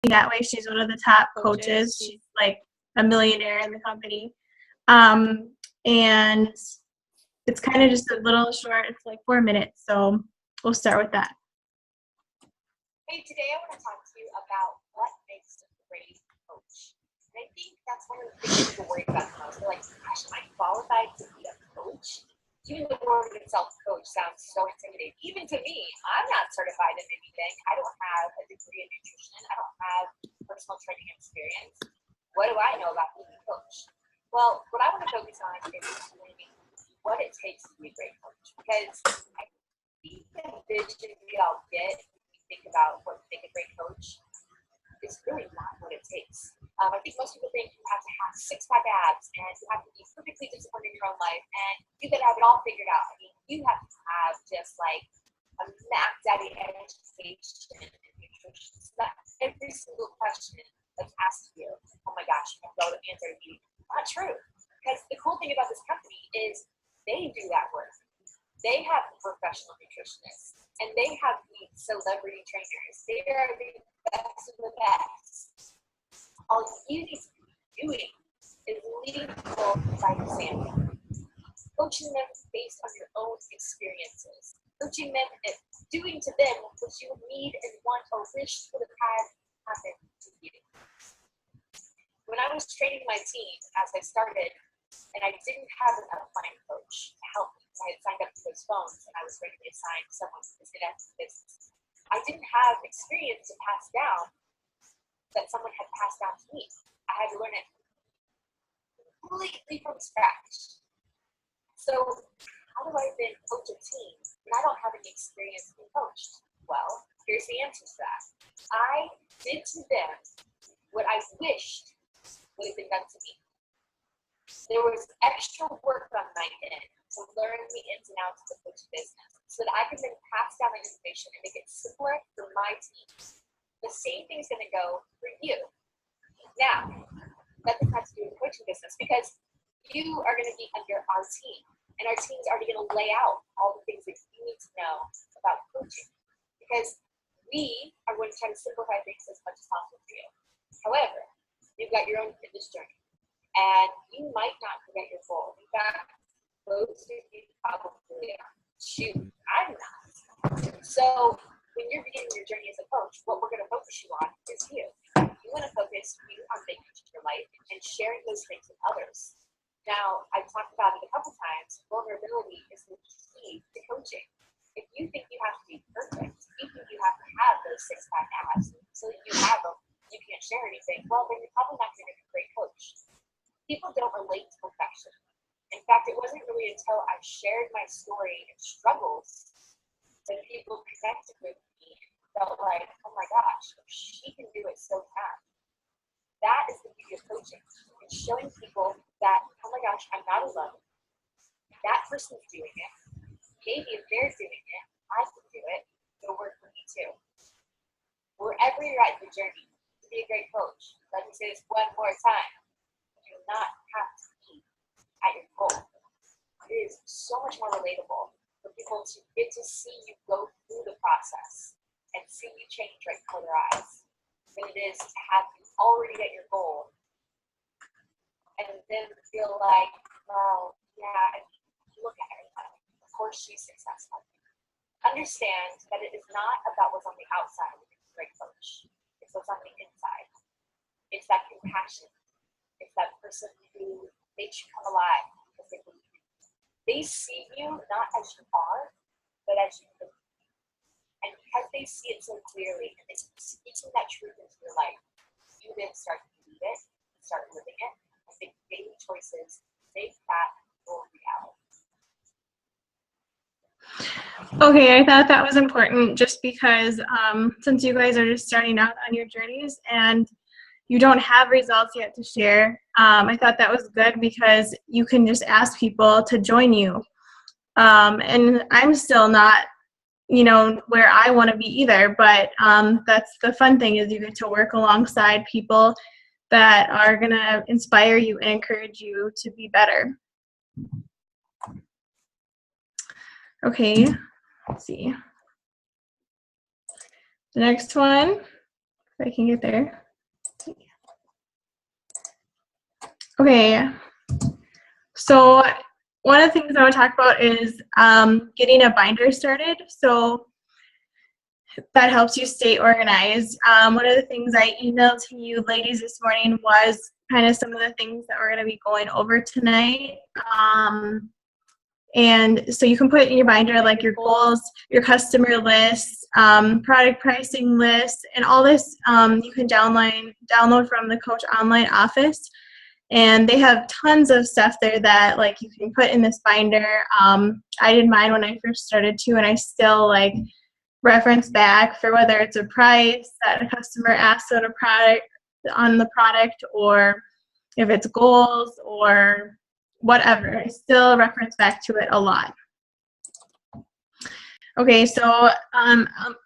that way. She's one of the top coaches. She's like a millionaire in the company. And it's kind of just a little short. It's like 4 minutes. So we'll start with that. Hey, today I want to talk to you about what makes a great coach. And I think that's one of the things people worry about the most. They're like, gosh, am I qualified to be a coach? Even the word itself, coach, sounds so intimidating. Even to me, I'm not certified in anything. I don't have a degree in nutrition. I don't have personal training experience. What do I know about being a coach? Well, what I want to focus on is explaining what it takes to be a great coach. Because I think the vision we all get think about what make a great coach is really not what it takes. I think most people think you have to have six-pack abs and you have to be perfectly disciplined in your own life and you gotta have it all figured out. I mean, you have to have just like a maxed out education in nutrition. So that every single question that's asked you, oh my gosh, you know the answer to be not true. Because the cool thing about this company is they do that work. They have professional nutritionists and they have the celebrity trainers. They are the best of the best. All you need to be doing is leading people by example, coaching them based on your own experiences, coaching them and doing to them what you need and want or wish would have had happen to you. When I was training my team as I started, and I didn't have an upline coach to help me. I had signed up to those phones and I was ready to assign someone to this business. I didn't have experience to pass down that someone had passed down to me. I had to learn it completely from scratch. So how do I then coach a team when I don't have any experience being coached? Well, here's the answer to that. I did to them what I wished would have been done to me. There was extra work on my end to learn the ins and outs of the coach business so that I could then pass down the information and make it simpler for my team. The same thing is going to go for you. Now, nothing has to do with the coaching business because you are going to be under our team and our team is already going to lay out all the things that you need to know about coaching because we are going to try to simplify things as much as possible for you. However, you've got your own fitness journey. And you might not forget your goal. In fact, most of you probably are. Shoot, I'm not. So when you're beginning your journey as a coach, what we're going to focus you on is you. You want to focus you on making your life and sharing those things with others. Now, I've talked about it a couple times. Vulnerability is the key to coaching. If you think you have to be perfect, you think you have to have those six-pack abs, so that you have them, you can't share anything, well, then you're probably not going to be a great coach. People don't relate to perfection. In fact, it wasn't really until I shared my story and struggles that people connected with me and felt like, oh my gosh, she can do it so fast. That is the beauty of coaching. It's showing people that, oh my gosh, I'm not alone. That person's doing it. Maybe if they're doing it, I can do it. It'll work for me too. Wherever you're at in the journey to be a great coach, let me say this one more time. Do not have to be at your goal. It is so much more relatable for people to get to see you go through the process and see you change right before their eyes than it is to have you already at your goal and then feel like, well, yeah, look at her. Of course she's successful. Understand that it is not about what's on the outside of a great coach. It's what's on the inside. It's that compassion. It's that person who makes you come alive because they believe in you. They see you not as you are, but as you believe. And because they see it so clearly and they keep speaking that truth into your life, you then start to believe it, start living it, and make daily choices, make that your reality. Okay, I thought that was important just because since you guys are just starting out on your journeys and you don't have results yet to share, I thought that was good because you can just ask people to join you. And I'm still not, where I want to be either, but that's the fun thing is you get to work alongside people that are going to inspire you and encourage you to be better. Okay, let's see. The next one. if I can get there. Okay, so one of the things I want to talk about is getting a binder started. So that helps you stay organized. One of the things I emailed to you ladies this morning was kind of some of the things that we're going to be going over tonight. And so you can put in your binder like your goals, your customer lists, product pricing lists, and all this you can download from the Coach Online Office. And they have tons of stuff there that like you can put in this binder. I did mine when I first started too, and I still like reference back for whether it's a price that a customer asks on the product, or if it's goals or whatever. I still reference back to it a lot. Okay, so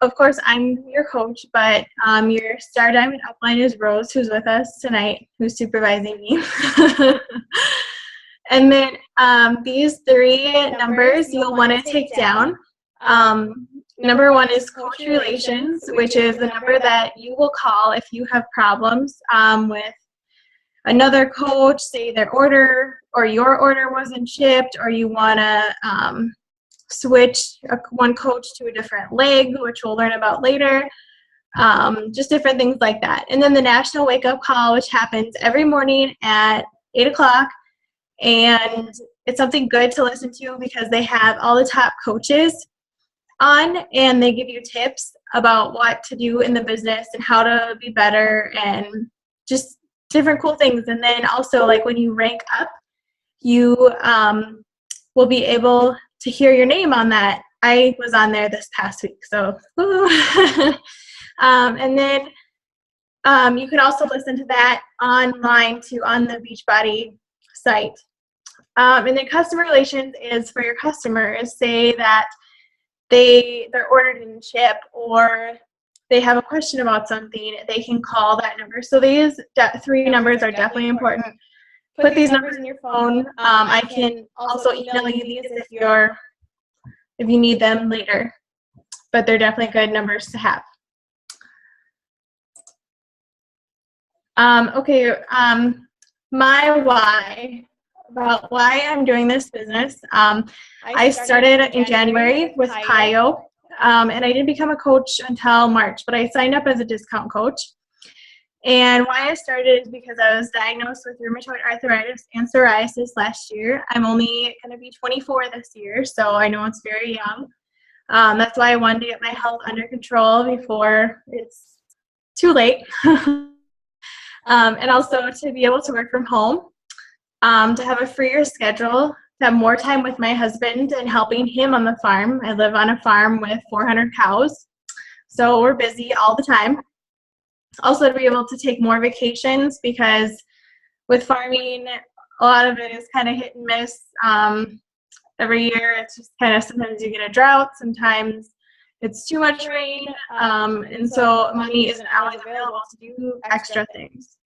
of course I'm your coach, but your Star Diamond upline is Rose, who's with us tonight, who's supervising me. And then these three numbers you'll want to take down. Number one is coach relations, which is the number that you will call if you have problems with another coach, say their order or your order wasn't shipped, or you want to switch one coach to a different leg, which we'll learn about later. Just different things like that. And then the National Wake Up Call, which happens every morning at 8 o'clock. And it's something good to listen to because they have all the top coaches on, and they give you tips about what to do in the business and how to be better and just different cool things. And then also, like, when you rank up, you will be able to hear your name on that. I was on there this past week, so and then you can also listen to that online too on the Beachbody site. And then customer relations is for your customers. Say that their order didn't ship, or they have a question about something, they can call that number. So these three numbers are definitely important. Put these numbers in your phone. I can also email you these if you need them later, but they're definitely good numbers to have. Okay, my why, about why I'm doing this business. I started in January with PIO, and I didn't become a coach until March, but I signed up as a discount coach. And why I started is because I was diagnosed with rheumatoid arthritis and psoriasis last year. I'm only going to be 24 this year, so I know it's very young. That's why I wanted to get my health under control before it's too late. And also to be able to work from home, to have a freer schedule, to have more time with my husband and helping him on the farm. I live on a farm with 400 cows, so we're busy all the time. Also to be able to take more vacations, because with farming, a lot of it is kind of hit and miss. Every year it's just kind of, sometimes you get a drought, sometimes it's too much rain, and so money isn't always available to do extra things.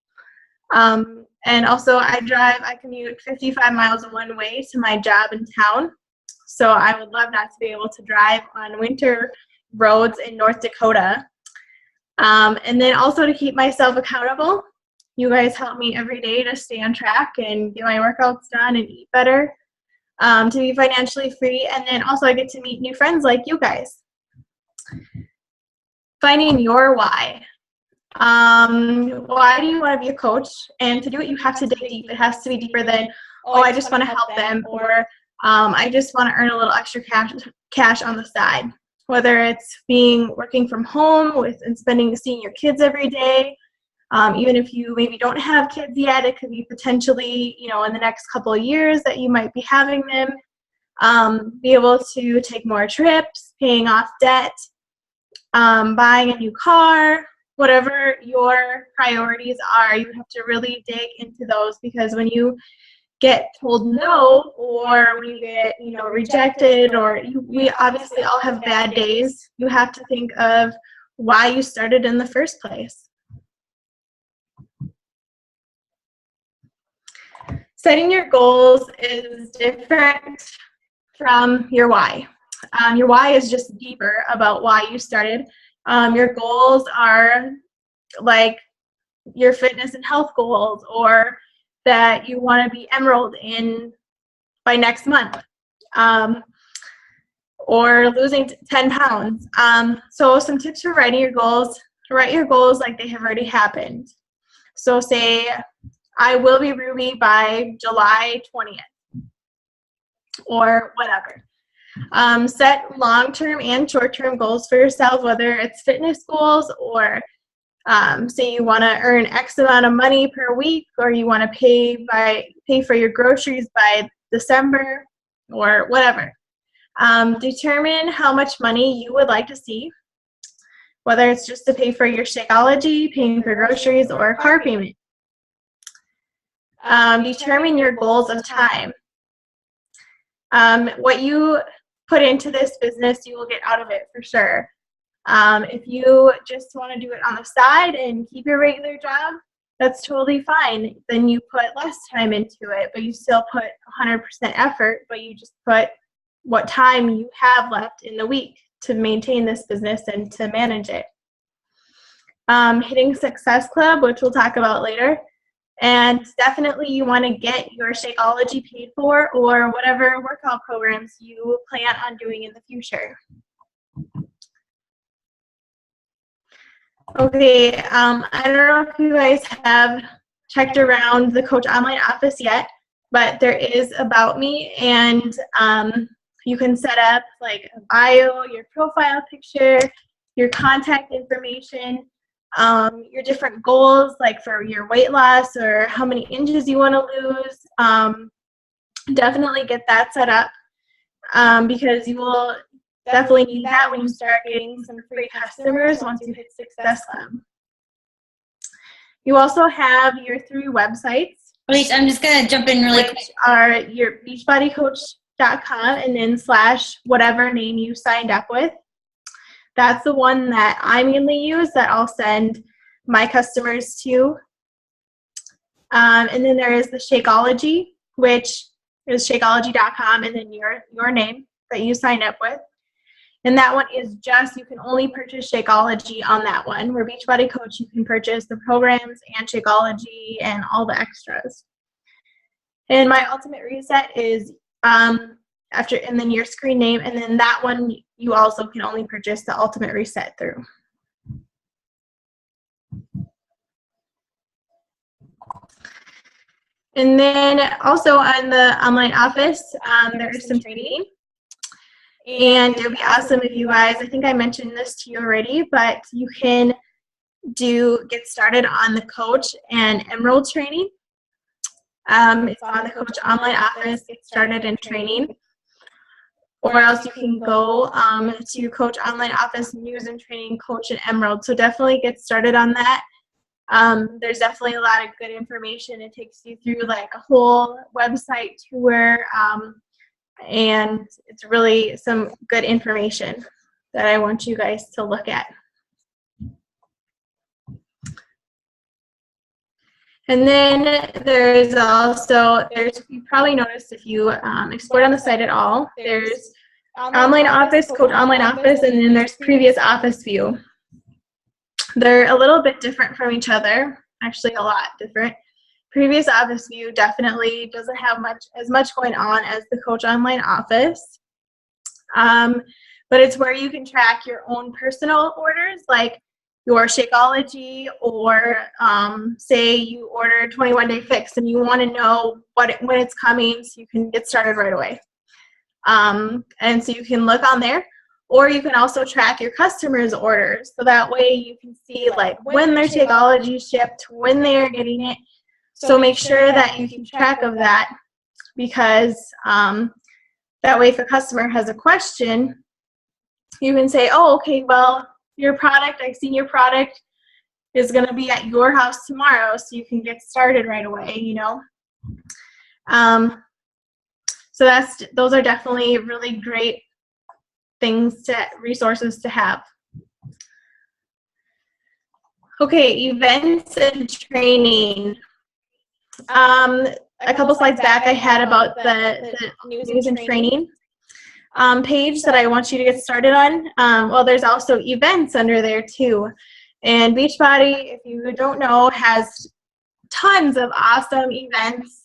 And also I commute 55 miles one way to my job in town, so I would love not to be able to drive on winter roads in North Dakota. And then also to keep myself accountable. You guys help me every day to stay on track and get my workouts done and eat better, to be financially free. And then also I get to meet new friends like you guys. Finding your why. Why do you want to be a coach? And to do it, you have to dig deep. It has to be deeper than, oh, I just want to help them, or I just want to earn a little extra cash on the side. Whether it's working from home and seeing your kids every day, even if you maybe don't have kids yet, it could be potentially, in the next couple of years that you might be having them. Be able to take more trips, paying off debt, buying a new car, whatever your priorities are, you have to really dig into those, because when you get told no, or when you get rejected, or we obviously all have bad days, you have to think of why you started in the first place. Setting your goals is different from your why. Your why is just deeper about why you started. Your goals are like your fitness and health goals, or that you want to be emerald in by next month, or losing 10 pounds. So some tips for writing your goals: write your goals like they have already happened. So say, I will be Ruby by July 20th, or whatever. Set long-term and short-term goals for yourself, whether it's fitness goals, or say you want to earn X amount of money per week, or you want to pay for your groceries by December, or whatever. Determine how much money you would like to see, whether it's just to pay for your Shakeology, paying for groceries, or a car payment. Determine your goals of time. What you put into this business, you will get out of it for sure. If you just want to do it on the side and keep your regular job, that's totally fine. Then you put less time into it, but you still put 100% effort, but you just put what time you have left in the week to maintain this business and to manage it. Hitting Success Club, which we'll talk about later. And definitely you want to get your Shakeology paid for, or whatever workout programs you plan on doing in the future. Okay, I don't know if you guys have checked around the Coach Online office yet, but there is About Me, and you can set up like a bio, your profile picture, your contact information, your different goals, like for your weight loss or how many inches you want to lose. Definitely get that set up, because you will definitely need that when you start getting some free customers once you hit Success Club. You also have your 3 websites. Wait, I'm just going to jump in really quick. Which are your beachbodycoach.com and then / whatever name you signed up with. That's the one that I mainly use, that I'll send my customers to. And then there is the Shakeology, which is shakeology.com, and then your name that you signed up with. And that one is just, you can only purchase Shakeology on that one. Where Beachbody Coach, you can purchase the programs and Shakeology and all the extras. And my Ultimate Reset is after, and then your screen name, and then that one you also can only purchase the Ultimate Reset through. And then also on the online office, there is some training. And it would be awesome if you guys, I think I mentioned this to you already, but you can get started on the Coach and Emerald training. It's on the Coach Online office, get started in training. Or else you can go to Coach Online office, news and training, Coach and Emerald. So definitely get started on that. There's definitely a lot of good information. It takes you through like a whole website tour, and it's really some good information that I want you guys to look at. And then there's also, you probably noticed if you explored on the site at all, there's Online Office, Coach Online Office, and then there's Previous Office View. They're a little bit different from each other, actually a lot different. Previous Office View definitely doesn't have as much going on as the Coach Online Office, but it's where you can track your own personal orders, like your Shakeology, or say you order 21-day fix and you want to know when it's coming, so you can get started right away. And so you can look on there, or you can also track your customers' orders, so that way you can see like when their Shakeology shipped, when they are getting it. So make sure that you keep track of that, because that way if a customer has a question, you can say, oh, okay, well, your product, I've seen your product is going to be at your house tomorrow, so you can get started right away, you know. So those are definitely really great resources to have. Okay, events and training. A couple slides back I had about the news and training page that I want you to get started on. Well, there's also events under there too. And Beachbody, if you don't know, has tons of awesome events,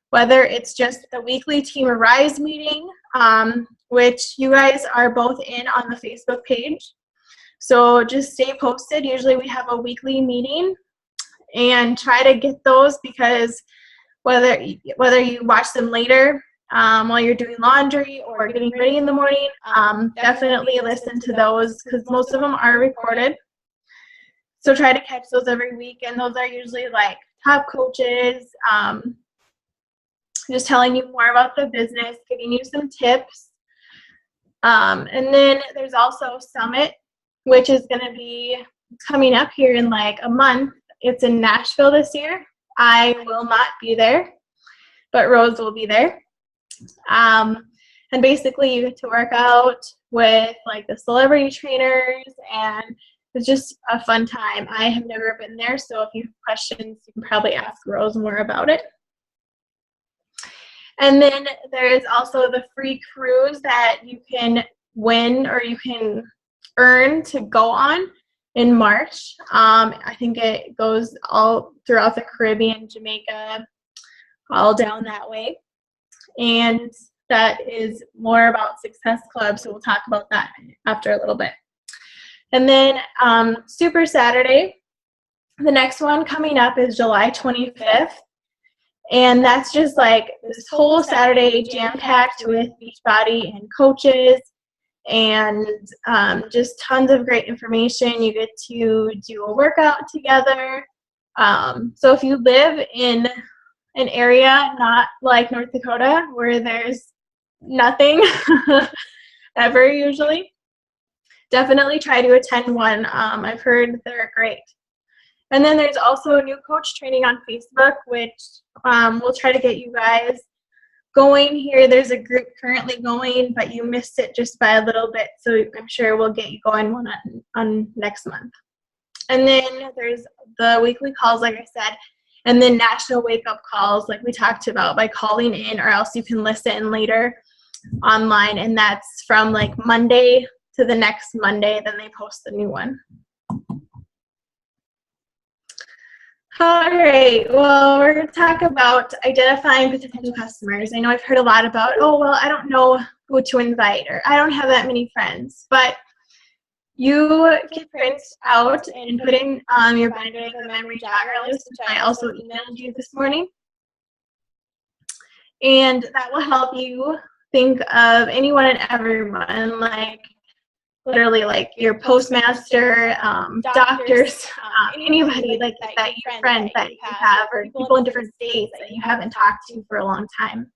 whether it's just the weekly Team Arise meeting, which you guys are both in on the Facebook page. So just stay posted. Usually we have a weekly meeting, and try to get those, because whether you watch them later while you're doing laundry or getting ready in the morning, definitely listen to those, because most of them are recorded. So try to catch those every week, and those are usually like top coaches, just telling you more about the business, giving you some tips. And then there's also Summit, which is going to be coming up here in like a month. It's in Nashville this year. I will not be there, but Rose will be there. And basically you get to work out with like the celebrity trainers, and it's just a fun time. I have never been there, so if you have questions, you can probably ask Rose more about it. And then there's also the free cruise that you can win or you can earn to go on in March. I think it goes all throughout the Caribbean, Jamaica, all down that way. And that is more about Success Club, so we'll talk about that after a little bit. And then Super Saturday, the next one coming up is July 25th. And that's just like this whole Saturday jam-packed with Beachbody and coaches, and just tons of great information. You get to do a workout together. So if you live in an area not like North Dakota where there's nothing ever usually, definitely try to attend one. I've heard they're great. And then there's also new coach training on Facebook, which we'll try to get you guys going here. There's a group currently going, but you missed it just by a little bit, so I'm sure we'll get you going one on next month. And then there's the weekly calls, like I said, and then national wake-up calls, like we talked about, by calling in, or else you can listen later online, and that's from like Monday to the next Monday, then they post the new one. All right, well, we're going to talk about identifying potential customers. I know I've heard a lot about, oh, well, I don't know who to invite, or I don't have that many friends, but you can print out and put in your binder of the memory jogger list, which I also emailed you this morning. And that will help you think of anyone and everyone, like literally like your postmaster, doctors, anybody like that, your friends that you have, or people in different states that you haven't talked to for a long time.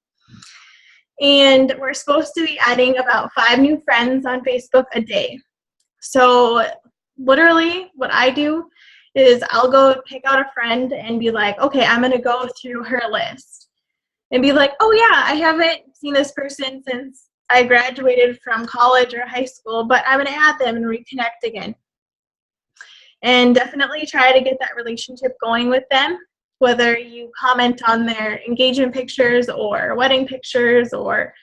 And we're supposed to be adding about 5 new friends on Facebook a day. So literally what I do is I'll go pick out a friend and be like, okay, I'm going to go through her list and be like, oh yeah, I haven't seen this person since I graduated from college or high school, but I'm going to add them and reconnect again. And definitely try to get that relationship going with them, whether you comment on their engagement pictures or wedding pictures, or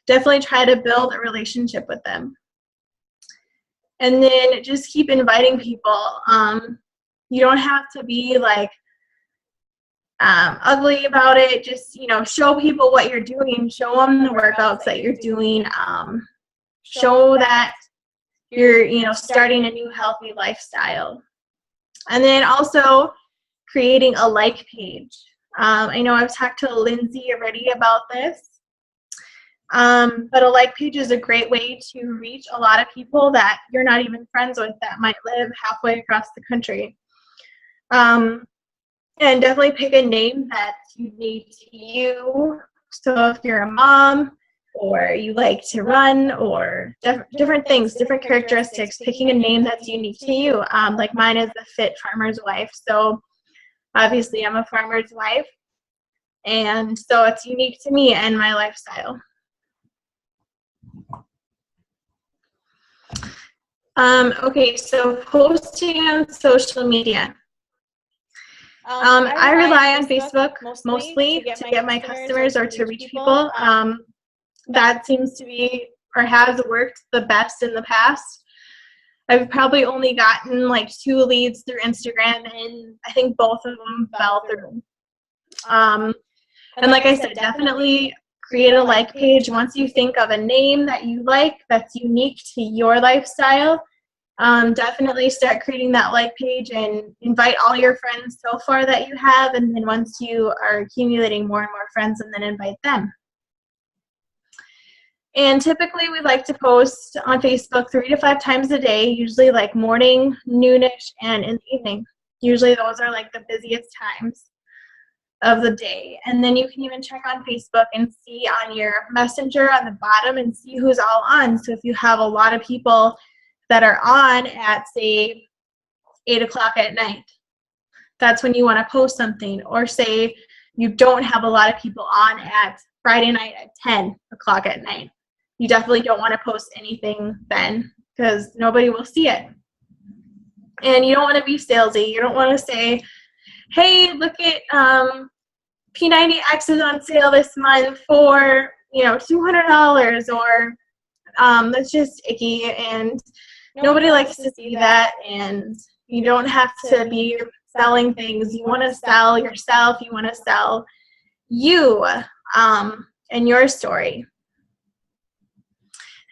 definitely try to build a relationship with them. And then just keep inviting people. You don't have to be like ugly about it. Just, show people what you're doing. Show them the workouts that you're doing. Show that you're, starting a new healthy lifestyle. And then also creating a like page. I know I've talked to Lindsay already about this. But a like page is a great way to reach a lot of people that you're not even friends with, that might live halfway across the country. And definitely pick a name that's unique to you. So if you're a mom, or you like to run, or different things, different characteristics, picking a name that's unique to you. Like mine is the Fit Farmer's Wife. So obviously I'm a farmer's wife, and so it's unique to me and my lifestyle. Okay, so posting on social media. I rely on Facebook mostly to get my customers or to reach people. That seems to be, or has worked the best in the past. I've probably only gotten like 2 leads through Instagram, and I think both of them fell through. And like I said, definitely create a like page. Once you think of a name that you like that's unique to your lifestyle, definitely start creating that like page and invite all your friends so far that you have. And then once you are accumulating more and more friends, and then invite them. And typically we like to post on Facebook 3 to 5 times a day, usually like morning, noonish, and in the evening. Usually those are like the busiest times of the day. And then you can even check on Facebook and see on your messenger on the bottom and see who's all on. So if you have a lot of people that are on at, say, 8 o'clock at night, that's when you want to post something. Or say you don't have a lot of people on at Friday night at 10 o'clock at night. You definitely don't want to post anything then, because nobody will see it. And you don't want to be salesy. You don't want to say, hey, look at P90X is on sale this month for, $200, or that's just icky, and nobody likes to see that. And you don't have to be selling things. You want to sell yourself. You want to sell you and your story.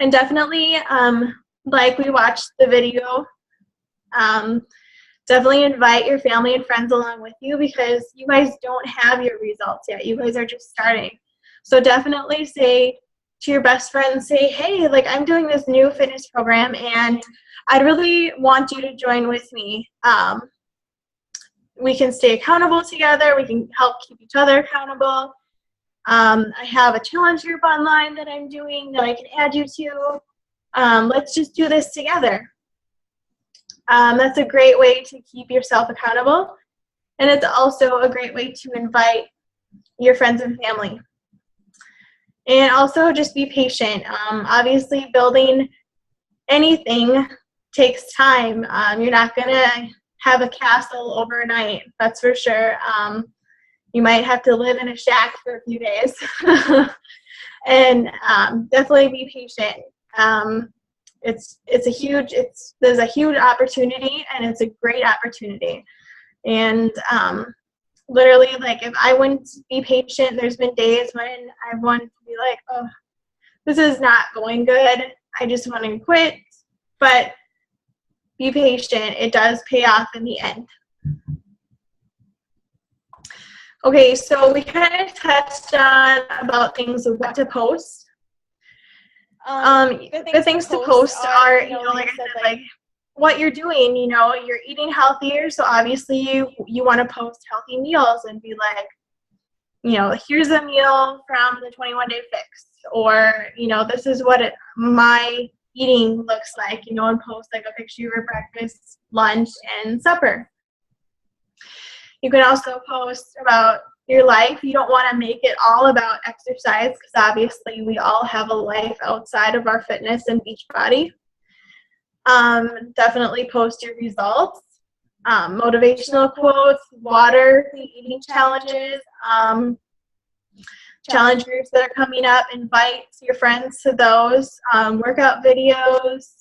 And definitely, like we watched the video, definitely invite your family and friends along with you, because you guys don't have your results yet. You guys are just starting. So definitely say to your best friend, say, hey, like, I'm doing this new fitness program and I'd really want you to join with me. We can stay accountable together. We can help keep each other accountable. I have a challenge group online that I'm doing that I can add you to. Let's just do this together. That's a great way to keep yourself accountable. And it's also a great way to invite your friends and family. And also just be patient. Obviously, building anything takes time. You're not going to have a castle overnight, that's for sure. You might have to live in a shack for a few days. And definitely be patient. There's a huge opportunity, and it's a great opportunity. And literally, like, if I wouldn't be patient, there's been days when I wanted to be like, oh, this is not going good. I just want to quit. But be patient. It does pay off in the end. Okay, so we kind of touched on about things of what to post. The things to post are, like I said, like what you're doing. You're eating healthier, so obviously you want to post healthy meals and be like, here's a meal from the 21-day fix, or this is what my eating looks like, and post like a picture of your breakfast, lunch, and supper. You can also post about your life. You don't want to make it all about exercise, because obviously we all have a life outside of our fitness and beach body. Definitely post your results, motivational quotes, water, eating challenges, challenge groups that are coming up. Invite your friends to those, workout videos.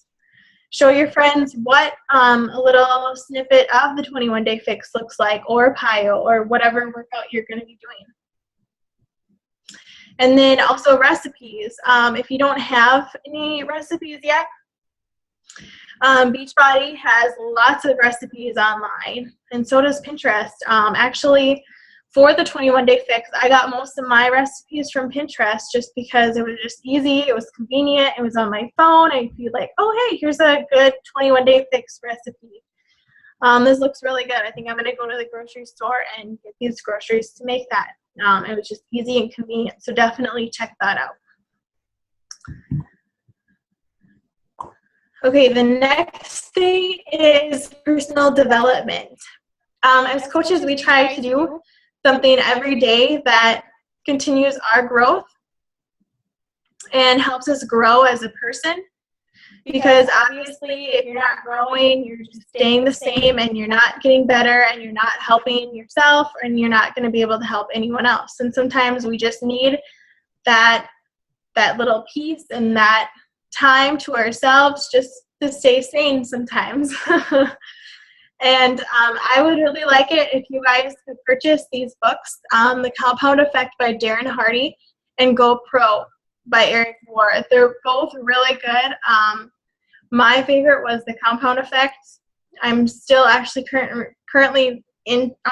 Show your friends what a little snippet of the 21-day fix looks like, or PIO, or whatever workout you're going to be doing. And then also recipes. If you don't have any recipes yet, Beachbody has lots of recipes online, and so does Pinterest. Actually, for the 21-day fix, I got most of my recipes from Pinterest, just because it was just easy, it was convenient, it was on my phone. I'd be like, oh, hey, here's a good 21-day fix recipe. This looks really good. I think I'm going to go to the grocery store and get these groceries to make that. It was just easy and convenient, so definitely check that out. Okay, the next thing is personal development. As coaches, we try to do something every day that continues our growth and helps us grow as a person. Because obviously, if you're not growing, you're just staying the same, and you're not getting better, and you're not helping yourself, and you're not going to be able to help anyone else. And sometimes we just need that little piece and that time to ourselves, just to stay sane sometimes. And I would really like it if you guys could purchase these books, The Compound Effect by Darren Hardy and Go Pro by Eric Ward. They're both really good. My favorite was The Compound Effect. I'm still actually currently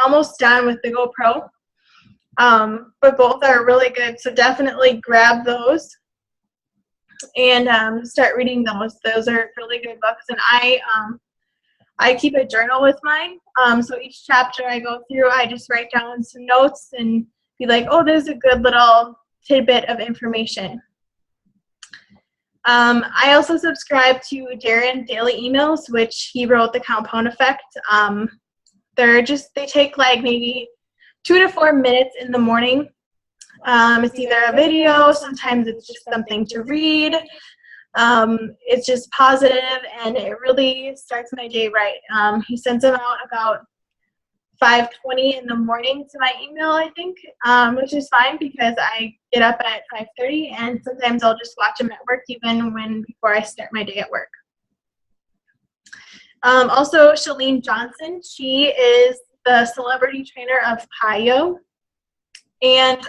almost done with the Go Pro. But both are really good, so definitely grab those and start reading those. Those are really good books, and I keep a journal with mine. So each chapter I go through, I just write down some notes and be like, oh, there's a good little tidbit of information. I also subscribe to Darren Daily Emails, which he wrote The Compound Effect. They take like maybe 2 to 4 minutes in the morning. It's either a video, sometimes it's just something to read. It's just positive, and it really starts my day right. He sends them out about 5:20 in the morning to my email, I think, which is fine because I get up at 5:30, and sometimes I'll just watch them at work even before I start my day at work. Also, Shalene Johnson, she is the celebrity trainer of PIO, and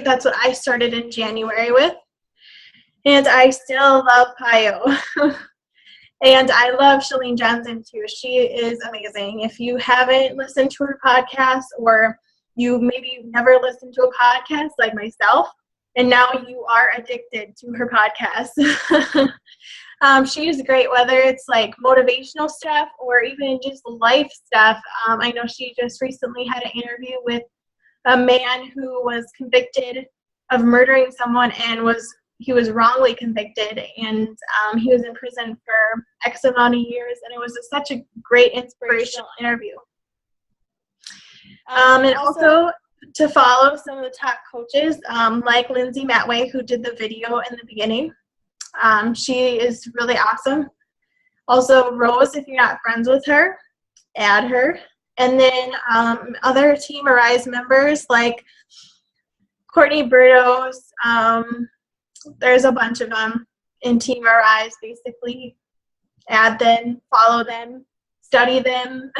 that's what I started in January with. And I still love PIO. And I love Shalene Johnson too. She is amazing. If you haven't listened to her podcast, or you maybe never listened to a podcast like myself, and now you are addicted to her podcast. She is great, whether it's like motivational stuff or even just life stuff. I know she just recently had an interview with a man who was convicted of murdering someone, and he was wrongly convicted, and he was in prison for X amount of years, and it was such a great inspirational interview. And also to follow some of the top coaches, like Lindsay Matway, who did the video in the beginning. She is really awesome. Also, Rose, if you're not friends with her, add her. And then other Team Arise members like Courtney Burdos. There's a bunch of them in Team Arise. Basically, add them, follow them, study them.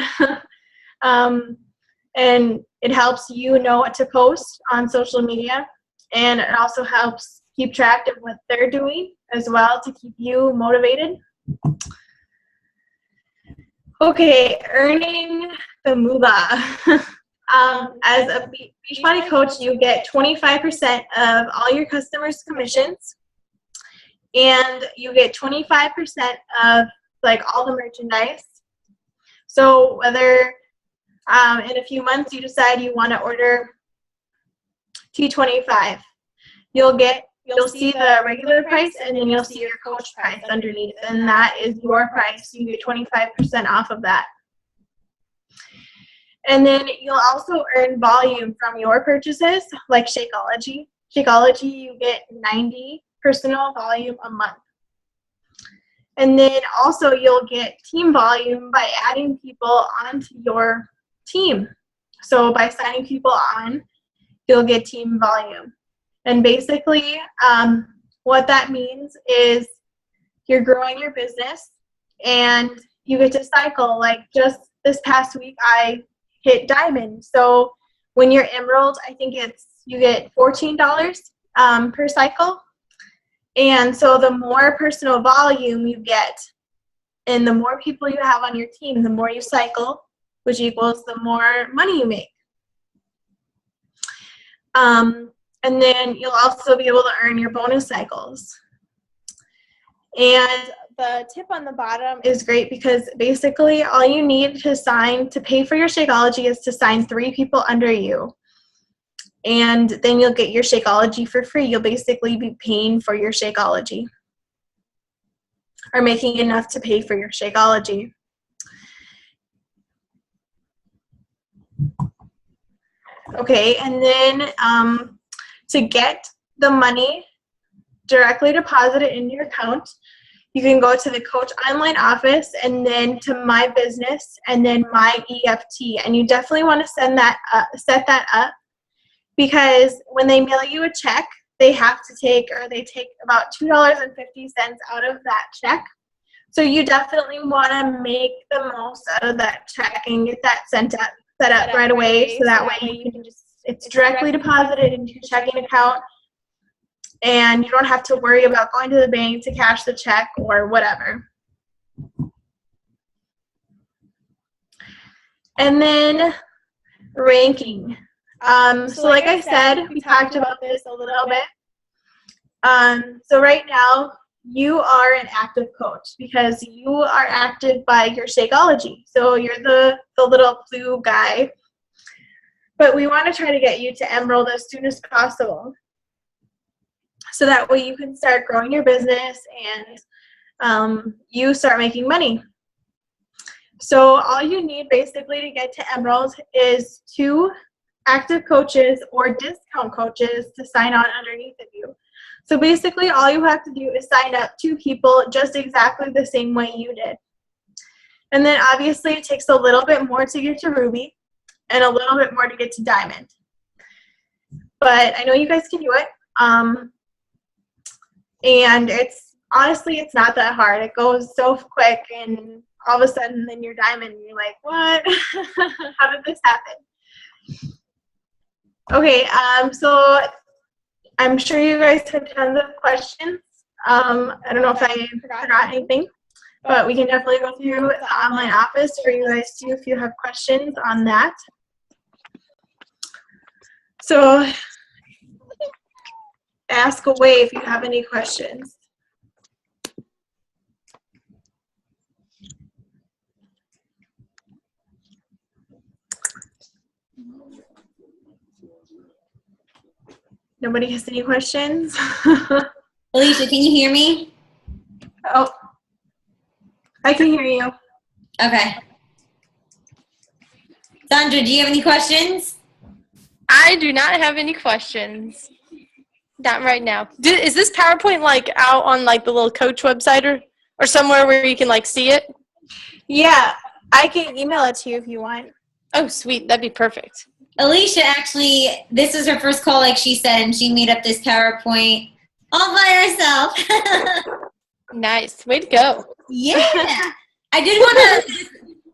And it helps you know what to post on social media. And it also helps keep track of what they're doing as well to keep you motivated. Okay, earning the moolah. As a Beachbody coach, you get 25% of all your customers' commissions, and you get 25% of like all the merchandise. So whether in a few months you decide you want to order T25, you'll see the regular price, and then you'll see your coach price underneath, and that is your price. You get 25% off of that. And then you'll also earn volume from your purchases, like Shakeology. Shakeology, you get 90 personal volume a month. And then also you'll get team volume by adding people onto your team. So by signing people on, you'll get team volume. And basically what that means is you're growing your business and you get to cycle. Like just this past week, I hit diamond. So when you're emerald, I think you get $14 per cycle. And so the more personal volume you get and the more people you have on your team, the more you cycle, which equals the more money you make. And then you'll also be able to earn your bonus cycles. And the tip on the bottom is great because basically all you need to pay for your Shakeology is to sign 3 people under you. And then you'll get your Shakeology for free. You'll basically be paying for your Shakeology, or making enough to pay for your Shakeology. Okay, and then to get the money directly deposited in your account, you can go to the Coach Online office and then to My Business and then My EFT. And you definitely want to set that up, because when they mail you a check, they take about $2.50 out of that check. So you definitely want to make the most out of that check and get that set up right away, so that way you can just, it's directly deposited into your checking account, and you don't have to worry about going to the bank to cash the check or whatever. And then ranking. So like I said, we talked about this a little bit. So right now, you are an active coach because you are active by your Shakeology. So you're the little blue guy. But we want to try to get you to Emerald as soon as possible, so that way you can start growing your business and you start making money. So all you need basically to get to Emerald is 2 active coaches or discount coaches to sign on underneath of you. So basically all you have to do is sign up 2 people just exactly the same way you did. And then obviously it takes a little bit more to get to Ruby and a little bit more to get to Diamond. But I know you guys can do it. And it's honestly, it's not that hard. It goes so quick, and all of a sudden then you're Diamond and you're like, what? How did this happen? Okay, so I'm sure you guys have tons of questions. I don't know if I forgot anything, but we can definitely go through the online office for you guys too if you have questions on that. So ask away if you have any questions. Nobody has any questions? Alecia, can you hear me? Oh, I can hear you. Okay. Sandra, do you have any questions? I do not have any questions. Not right now. Is this PowerPoint like out on like the little coach website or somewhere where you can like see it? Yeah, I can email it to you if you want. Oh, sweet. That'd be perfect. Alecia, actually, this was her first call, like she said, and she made up this PowerPoint all by herself. Nice. Way to go. Yeah. I did want to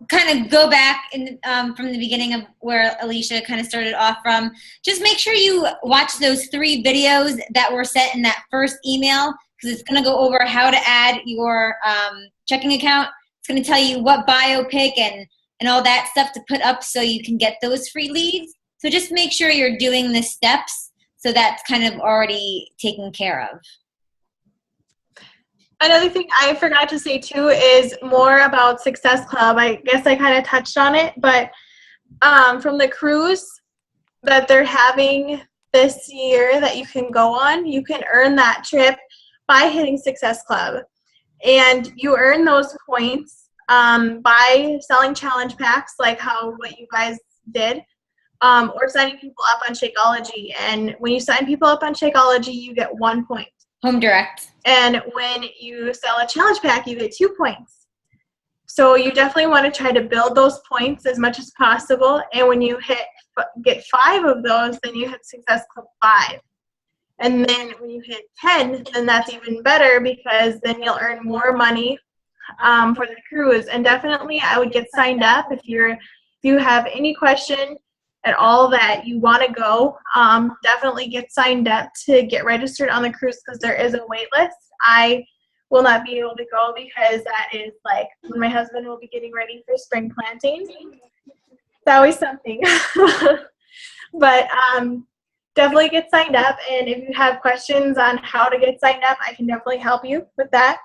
kind of go back from the beginning of where Alecia kind of started off from. Just make sure you watch those 3 videos that were sent in that first email, because it's going to go over how to add your checking account. It's going to tell you what bio pick and all that stuff to put up so you can get those free leads. So just make sure you're doing the steps so that's kind of already taken care of. Another thing I forgot to say too is more about Success Club. I guess I kind of touched on it, but from the cruise that they're having this year that you can go on, you can earn that trip by hitting Success Club. And you earn those points by selling challenge packs, like what you guys did, or signing people up on Shakeology. And when you sign people up on Shakeology, you get 1 point. Home direct. And when you sell a challenge pack, you get 2 points. So you definitely want to try to build those points as much as possible. And when you get 5 of those, then you hit Success Club 5. And then when you hit 10, then that's even better, because then you'll earn more money for the cruise. And definitely I would get signed up if you have any question at all that you want to go. Definitely get signed up to get registered on the cruise, because there is a wait list. I will not be able to go because that is like when my husband will be getting ready for spring planting. It's always something. But definitely get signed up, and if you have questions on how to get signed up, I can definitely help you with that.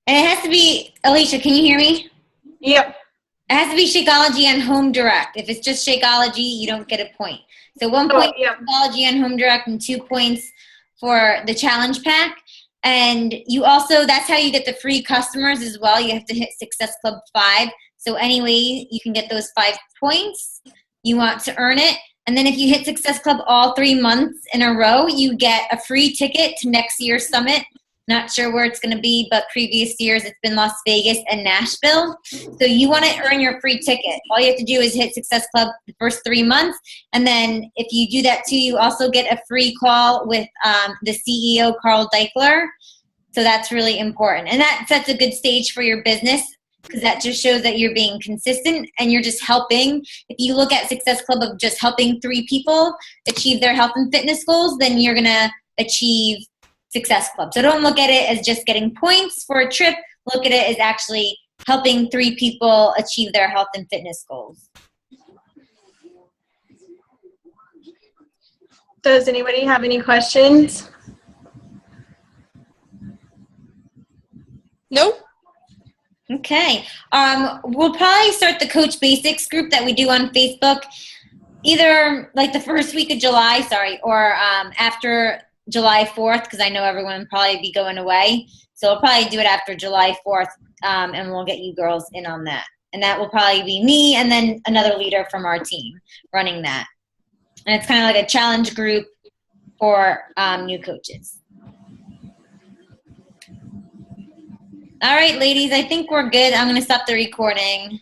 And it has to be, Alecia, can you hear me? Yep. It has to be Shakeology on Home Direct. If it's just Shakeology, you don't get a point. So 1 point for Shakeology on Home Direct and 2 points for the challenge pack. And you also, that's how you get the free customers as well. You have to hit Success Club 5. So anyway, you can get those 5 points. You want to earn it. And then if you hit Success Club all 3 months in a row, you get a free ticket to next year's summit Not sure where it's going to be, but previous years it's been Las Vegas and Nashville. So you want to earn your free ticket. All you have to do is hit Success Club the first 3 months. And then if you do that too, you also get a free call with the CEO, Carl Deichler. So that's really important. And that sets a good stage for your business, because that just shows that you're being consistent and you're just helping. If you look at Success Club of just helping 3 people achieve their health and fitness goals, then you're going to achieve Success Club. So don't look at it as just getting points for a trip. Look at it as actually helping 3 people achieve their health and fitness goals. Does anybody have any questions? Nope. Okay. We'll probably start the Coach Basics group that we do on Facebook, either like the first week of July, or after July 4th, because I know everyone will probably be going away. So we'll probably do it after July 4th, and we'll get you girls in on that. And that will probably be me and then another leader from our team running that. And it's kind of like a challenge group for new coaches. All right, ladies, I think we're good. I'm going to stop the recording.